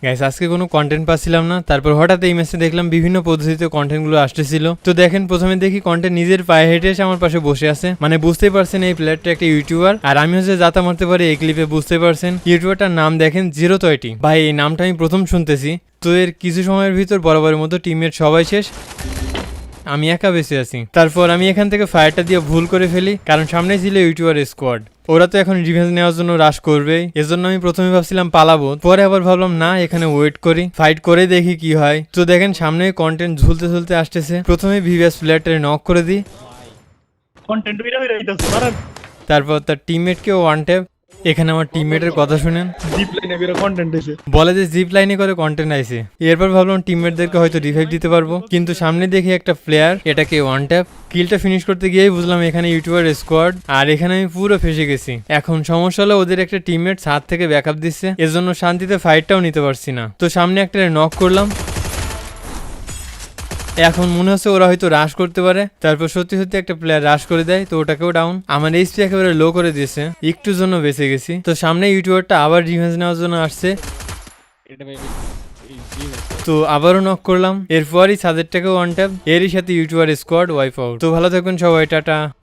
Guys আজকে কোনো content পাচ্ছিলাম না, তারপর হঠাৎ এই ম্যাচে দেখলাম বিভিন্ন পদ্ধতিতে কন্টেন্টগুলো আসতেছিল। তো দেখেন প্রথমে দেখি কন্টেন্ট নিজের পায়ে হেঁটে এসে আমার পাশে বসে আছে, মানে বুঝতেই পারছেন এই প্লেয়ারটা একটা ইউটিউবার, আর আমি হচ্ছে যাতা মারতে পারি এই ক্লিপে, বুঝতে পারছেন। ইউটিউবারটার নাম দেখেন জিরো30। ভাই এই নামটা আমি প্রথম শুনতেছি। তো এর কিছু সময়ের ভিতর বরাবরের মতো টিমমেট সবাই শেষ, আমি একা বেঁচে আছি। তারপর আমি এখান থেকে ফায়ারটা দিয়ে ভুল করে ফেলি, কারণ সামনে ছিল ইউটিউবার স্কোয়াড। ওরা তো এখন রিভেঞ্জ নেওয়ার জন্য রাশ করবেই, এজন্য আমি প্রথমে ভাবছিলাম পালাবো, পরে আবার ভাবলাম না, এখানে ওয়েট করি, ফাইট করে দেখি কি হয়। তো দেখেন সামনে কন্টেন্ট ঝুলতে ঝুলতে আসতেছে, প্রথমে ভিভিএস প্লেয়ারটারে নক করে দিই, তারপর তার টিমমেটকেও ওয়ান ট্যাপ। এখানে আমার টিমমেটের কথা শুনেন, বলে যে জিপ লাইনে করে কন্টেন্ট আইছে। এরপর ভাবলাম টিমমেটদেরকে হয়তো রিভাইভ দিতে পারবো, কিন্তু সামনে দেখি একটা প্লেয়ার, এটাকে ওয়ান ট্যাপ। কিলটা ফিনিশ করতে গিয়েই বুঝলাম এখানে ইউটিউবার স্কোয়াড, আর এখানে আমি পুরো ফেসে গেছি। এখন সমস্যা হলো ওদের একটা টিমমেট ছাদ থেকে ব্যাকআপ দিচ্ছে, এজন্য শান্তিতে ফাইটটাও নিতে পারছি না। তো সামনে একটা নক করলাম, এখন মনে হচ্ছে ওরা হয়তো রাশ করতে পারে, তারপর সত্যি সত্যি একটা প্লেয়ার রাশ করে দেয়, তো ওটাকেও ডাউন। আমার এইচপি একেবারে লো করে দিয়েছে, একটুর জন্য বেঁচে গেছি। তো সামনে ইউটিউবারটা আবার রিভেঞ্জ নেওয়ার জন্য আসছে, তো আবারও নক করলাম, এরপরই ছাদেরটাকেও ওয়ান ট্যাপ, এরই সাথে ইউটিউবার স্কোয়াড ওয়াইপ আউট। তো ভালো থাকবেন সবাই, টাটা।